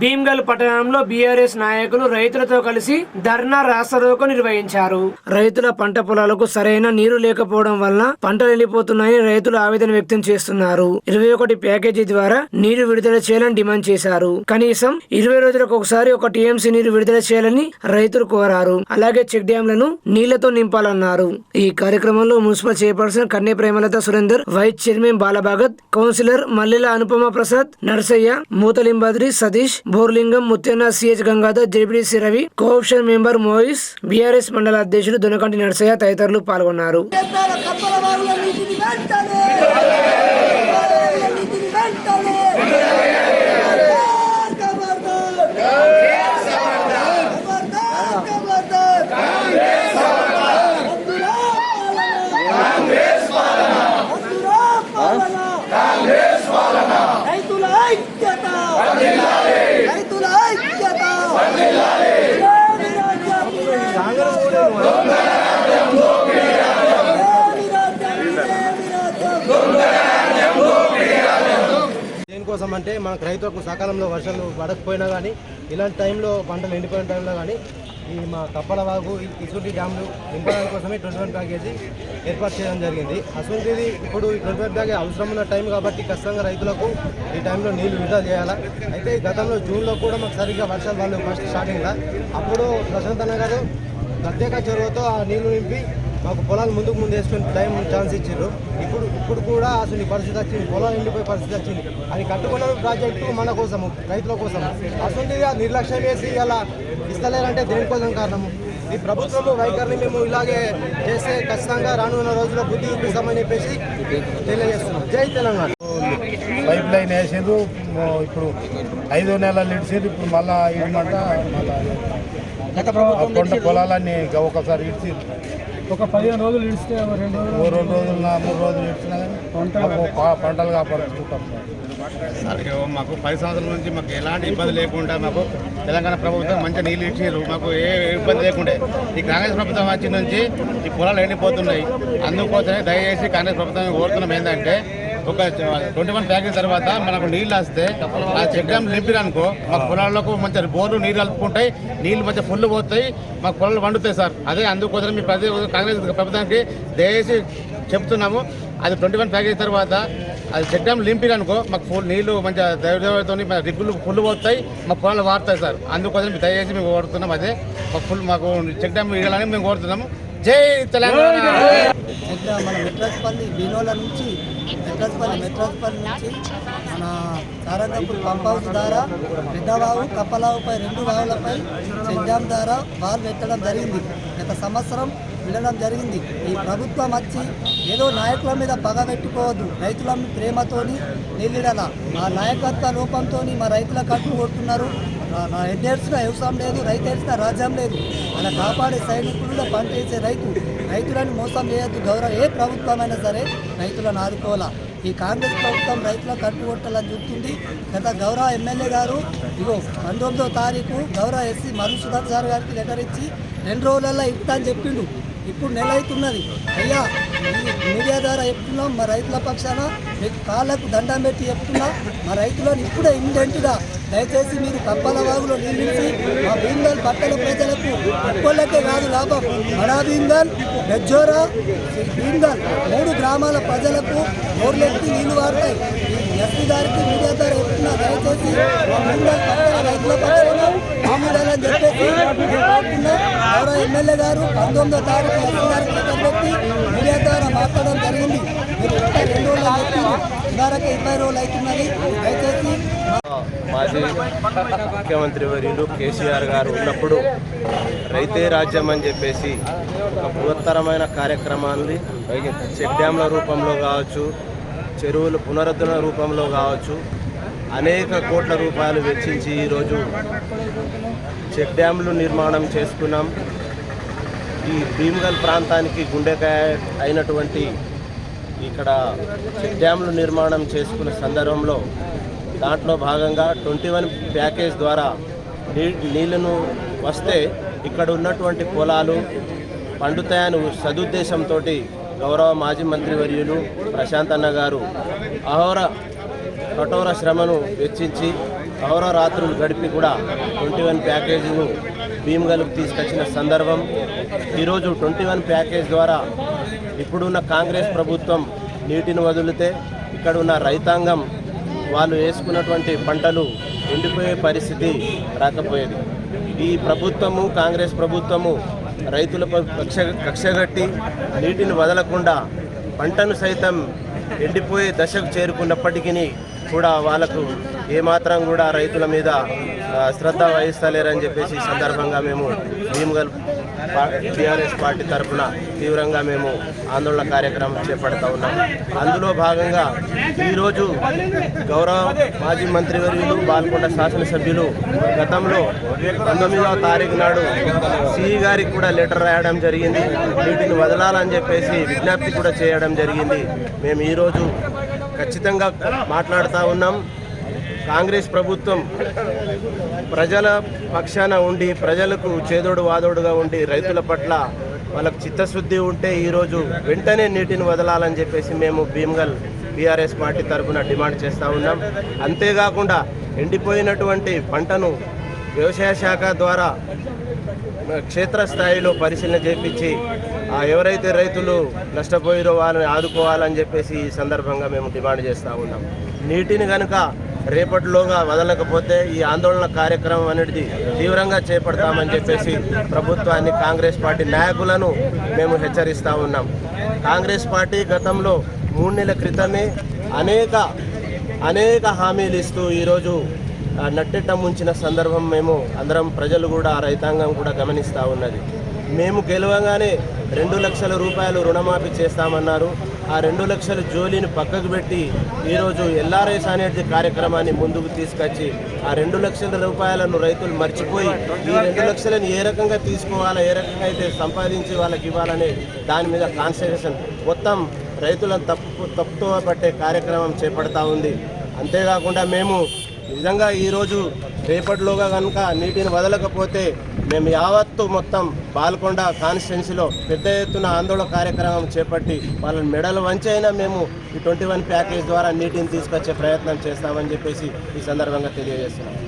భీమ్గల్ పట్టణంలో బీఆర్ఎస్ నాయకులు రైతులతో కలిసి ధర్నా రాస్తారోకో నిర్వహించారు. రైతుల పంట పొలాలకు సరైన నీరు లేకపోవడం వల్ల పంటలు ఎండిపోతున్నాయని రైతులు ఆవేదన వ్యక్తం చేస్తున్నారు. 21 ప్యాకేజీ ద్వారా నీరు విడుదల చేయాలని డిమాండ్ చేశారు. కనీసం 20 రోజులకు ఒకసారి 1 టీఎంసీ నీరు విడుదల చేయాలని రైతులు కోరారు. అలాగే చెక్ డ్యాంలను నీళ్లతో నింపాలన్నారు. ఈ కార్యక్రమంలో municipal chairperson Kanne Premalatha Surender, vice chairman Balabhagat, councillor Mallela Anupama Prasad, Narsaiah, Muthalimbadri Satish, Borlingam, Mutyanna, CH Gangadhar, ZPTC Ravi, cooption member Moyis, BRS మండల అధ్యక్షుడు దొనకంటి నర్సయ్య తదితరులు పాల్గొన్నారు. దేనికోసం అంటే మనకు రైతులకు సకాలంలో వర్షాలు పడకపోయినా కానీ, ఇలాంటి టైంలో పంటలు ఎండిపోయిన టైంలో కానీ ఈ మా కప్పలవాగు, ఇసుంటి డ్యామ్లు నింపడానికి కోసమే 21 ప్యాకేజీ ఏర్పాటు చేయడం జరిగింది. అసలుది ఇప్పుడు ఈ 21 ప్యాకేజీ అవసరం ఉన్న టైం కాబట్టి ఖచ్చితంగా రైతులకు ఈ టైంలో నీళ్లు విడుదల చేయాలి. అయితే గతంలో జూన్లో కూడా మాకు సరిగ్గా వర్షాలు వాళ్ళు ఫస్ట్ స్టార్టింగ్లో అప్పుడు ప్రశాంత్ అన్న గారు ప్రత్యేక చొరవతో ఆ నీళ్లు నింపి మాకు పొలాలు ముందుకు వేసుకుని టైం ఛాన్స్ ఇచ్చారు. ఇప్పుడు కూడా అసలు ఈ పరిస్థితి వచ్చింది, పొలాలు ఎండిపోయే పరిస్థితి వచ్చింది. అది కట్టుకున్న ప్రాజెక్టు మన కోసము, రైతుల కోసం. అసలు నిర్లక్ష్యం చేసి ఇలా ఇస్తలేరంటే దేనికోసం కారణము ఈ ప్రభుత్వం వైఖరిని మేము ఇలాగే చేస్తే ఖచ్చితంగా రానున్న రోజుల్లో బుద్ధి చూపిస్తామని చెప్పేసి తెలియజేస్తున్నాం. జై తెలంగాణ. పైప్ లైన్ వేసేది ఇప్పుడు 5 నెలలు ఇడిచేది, ఇప్పుడు మళ్ళా ఇడమంట మళ్ళీ కొండ పొలాలన్నీ ఒకసారి ఇడిచి ఒక 15 రోజులు ఇడిస్తే 2 రోజులు 3 రోజులు ఇచ్చినా కానీ పంటలు కాపాడుకుంటాం సార్. మాకు 10 సంవత్సరాల నుంచి మాకు ఎలాంటి ఇబ్బంది లేకుండా మాకు తెలంగాణ ప్రభుత్వం మంచిగా నీళ్ళు ఇచ్చారు. మాకు ఏ ఇబ్బంది లేకుండే. ఈ కాంగ్రెస్ ప్రభుత్వం వచ్చి నుంచి ఈ పొలాలు ఎండిపోతున్నాయి. అందుకోసమే దయచేసి కాంగ్రెస్ ప్రభుత్వం కోరుతున్నాం ఏంటంటే, ఒక 21 ప్యాకేజ్ తర్వాత మనకు నీళ్ళు వస్తే ఆ చెక్ డ్యామ్ నింపిరనుకో మాకు పొలాలకు మంచిగా బోర్లు నీళ్ళు కలుపుకుంటాయి, నీళ్ళు మంచిగా ఫుల్ పోతాయి, మాకు పొలాలు వండుతాయి సార్. అదే అందుకోసం మీ కాంగ్రెస్ ప్రభుత్వానికి దయచేసి చెప్తున్నాము. అది 21 ప్యాకేజ్ తర్వాత అది చెక్ డ్యామ్ నింపిరనుకో మాకు ఫుల్ నీళ్ళు మంచిగా దైవతో రిగ్గులు ఫుల్ పోతాయి, మాకు పొలాలు వాడతాయి సార్. అందుకోసం దయచేసి మేము కోరుతున్నాం. అదే మాకు చెక్ డ్యామ్ ఇవ్వాలని మేము కోరుతున్నాము. జై తెలంగాణ. మన మెట్రాస్పల్లి బీనోల నుంచి మెట్రాస్పల్లి నుంచి మన సారంగపూర్ పంప్ హౌస్ ద్వారా పెద్దవాగు, కప్పలావుపై 2 వాగులపై చెక్ డ్యామ్ ద్వారా వాల్ పెట్టడం జరిగింది. గత సంవత్సరం వెళ్ళడం జరిగింది. ఈ ప్రభుత్వం వచ్చి ఏదో నాయకుల మీద పగ పెట్టుకోవద్దు, రైతుల ప్రేమతోని నిలిడల ఆ నాయకత్వ లోపంతో మా రైతుల కట్టు కొడుతున్నారు. హెడ్డేర్స్గా వ్యవసాయం లేదు, రైతేర్స్గా రాజ్యం లేదు. అలా కాపాడే సైనికుల్లో పనిచేసే రైతులను మోసం చేయొద్దు. ఏ ప్రభుత్వమైనా సరే రైతులను ఆదుకోవాలా. ఈ కాంగ్రెస్ ప్రభుత్వం రైతులకు కట్టుకొట్టాలని చూస్తుంది. గత గౌరవ ఎమ్మెల్యే గారు 19వ తారీఖు గౌరవ ఎస్సీ మధుసూదన్ సార్ గారికి లెటర్ ఇచ్చి 2 రోజులలో ఇస్తా అని చెప్పిండు. ఇప్పుడు నెల అవుతున్నది. అయ్యా, మీడియా ద్వారా చెప్తున్నాం, మా రైతుల పక్షాన మీకు కాళ్ళకు దండం పెట్టి చెప్తున్నా, మా రైతులను ఇప్పుడే ఇమ్మీడియట్గా దయచేసి మీరు కప్పల వాగులో నిలిచి మా భీమ్గల్ పట్టణ ప్రజలకు ఒక్కొల్లకే కాదు లాభం, బడా భీమ్గల్, బెజ్జోరా, భీమ్గల్ 3 గ్రామాల ప్రజలకు బోర్లెత్తి నీళ్లు వాడతాయి. ఈ ఎస్పీ గారికి మీడియా ద్వారా చెప్తున్నా, దయచేసి మా భీమ్గల్ పట్టణ రైతుల పక్షాన మామూలని చెప్పేసి గౌరవ ఎమ్మెల్యే గారు 19వ తారీఖు ఎస్పీ గారికి లెటర్ పెట్టి మీడియా ద్వారా మాట్లాడడం జరిగింది. మీరు 2 రోజులు చెప్పింది, ఇదారకి 20 రోజులు అవుతున్నది. దయచేసి మాజీ ముఖ్యమంత్రి వర్యులు కేసీఆర్ గారు ఉన్నప్పుడు రైతే రాజ్యం అని చెప్పేసి ఒక బృహత్తరమైన కార్యక్రమాన్ని చెక్ డ్యాంల రూపంలో కావచ్చు, చెరువుల పునరుద్ధరణ రూపంలో కావచ్చు, అనేక కోట్ల రూపాయలు వెచ్చించి ఈరోజు చెక్ డ్యాంలు నిర్మాణం చేసుకున్నాం. ఈ భీమ్గల్ ప్రాంతానికి గుండెకాయ అయినటువంటి ఇక్కడ చెక్ డ్యాంలు నిర్మాణం చేసుకున్న సందర్భంలో దాంట్లో భాగంగా 21 ప్యాకేజ్ ద్వారా నీళ్లను వస్తే ఇక్కడ ఉన్నటువంటి పొలాలు పండుతాయని సదుద్దేశంతో గౌరవ మాజీ మంత్రివర్యులు ప్రశాంత్ అన్న గారు కఠోర శ్రమను వెచ్చించి అహోరాత్రులు గడిపి కూడా 21 ప్యాకేజీలు భీమ్గల్కు తీసుకొచ్చిన సందర్భం. ఈరోజు 21 ప్యాకేజ్ ద్వారా ఇప్పుడున్న కాంగ్రెస్ ప్రభుత్వం నీటిని వదిలితే ఇక్కడ ఉన్న రైతాంగం వాళ్ళు వేసుకున్నటువంటి పంటలు ఎండిపోయే పరిస్థితి రాకపోయేది. ఈ ప్రభుత్వము కాంగ్రెస్ ప్రభుత్వము రైతులపై కక్షగట్టి నీటిని వదలకుండా పంటను సైతం ఎండిపోయే దశకు చేరుకున్నప్పటికీ కూడా వాళ్ళకు ఏమాత్రం కూడా రైతుల మీద శ్రద్ధ వహిస్తలేరని చెప్పేసి ఈ సందర్భంగా మేము భీమ్గల్ టీఆర్ఎస్ పార్టీ తరఫున తీవ్రంగా మేము ఆందోళన కార్యక్రమం చేపడతా ఉన్నాం. అందులో భాగంగా ఈరోజు గౌరవ మాజీ మంత్రివర్యులు బాల్కొండ శాసనసభ్యులు గతంలో 19వ తారీఖు నాడు సిఈ గారికి కూడా లెటర్ రాయడం జరిగింది. వీటిని వదలాలని చెప్పేసి విజ్ఞప్తి కూడా చేయడం జరిగింది. మేము ఈరోజు ఖచ్చితంగా మాట్లాడుతూ ఉన్నాం. కాంగ్రెస్ ప్రభుత్వం ప్రజల పక్షాన ఉండి ప్రజలకు చేదోడు వాదోడుగా ఉండి రైతుల పట్ల వాళ్ళకు చిత్తశుద్ధి ఉంటే ఈరోజు వెంటనే నీటిని వదలాలని చెప్పేసి మేము భీమ్గల్ టీఆర్ఎస్ పార్టీ తరఫున డిమాండ్ చేస్తూ ఉన్నాం. అంతేకాకుండా ఎండిపోయినటువంటి పంటను వ్యవసాయ శాఖ ద్వారా క్షేత్రస్థాయిలో పరిశీలన చేపించి ఎవరైతే రైతులు నష్టపోయారో వాళ్ళని ఆదుకోవాలని చెప్పేసి ఈ సందర్భంగా మేము డిమాండ్ చేస్తూ ఉన్నాం. నీటిని కనుక రేపటిలోగా వదలకపోతే ఈ ఆందోళన కార్యక్రమం అనేది తీవ్రంగా చేపడతామని చెప్పేసి ప్రభుత్వాన్ని కాంగ్రెస్ పార్టీ నాయకులను మేము హెచ్చరిస్తూ ఉన్నాం. కాంగ్రెస్ పార్టీ గతంలో 3 నెలల క్రితమే అనేక హామీలు ఇస్తూ ఈరోజు నట్టెట్ట ముంచిన సందర్భం మేము అందరం ప్రజలు కూడా రైతాంగం కూడా గమనిస్తూ ఉన్నది. మేము గెలవగానే 2 లక్షల రూపాయలు రుణమాఫీ చేస్తామన్నారు. ఆ 2 లక్షల జోలిని పక్కకు పెట్టి ఈరోజు ఎల్ఆర్ఎస్ అనేది కార్యక్రమాన్ని ముందుకు తీసుకొచ్చి ఆ 2 లక్షల రూపాయలను రైతులు మర్చిపోయి ఈ 2 లక్షలను ఏ రకంగా తీసుకోవాలా, ఏ రకంగా అయితే సంపాదించి వాళ్ళకి ఇవ్వాలనే దాని మీద కాన్సన్ట్రేషన్ మొత్తం రైతులను తప్పుతో పట్టే కార్యక్రమం చేపడతా ఉంది. అంతేకాకుండా మేము నిజంగా ఈరోజు రేపటిలోగా కనుక నీటిని వదలకపోతే మేము యావత్తు మొత్తం బాల్కొండ కాన్స్టిట్యున్సీలో పెద్ద ఎత్తున ఆందోళన కార్యక్రమం చేపట్టి వాళ్ళని మెడలు వంచి అయినా మేము ఈ 21 ప్యాకేజ్ ద్వారా నీటిని తీసుకొచ్చే ప్రయత్నం చేస్తామని చెప్పేసి ఈ సందర్భంగా తెలియజేస్తున్నాం.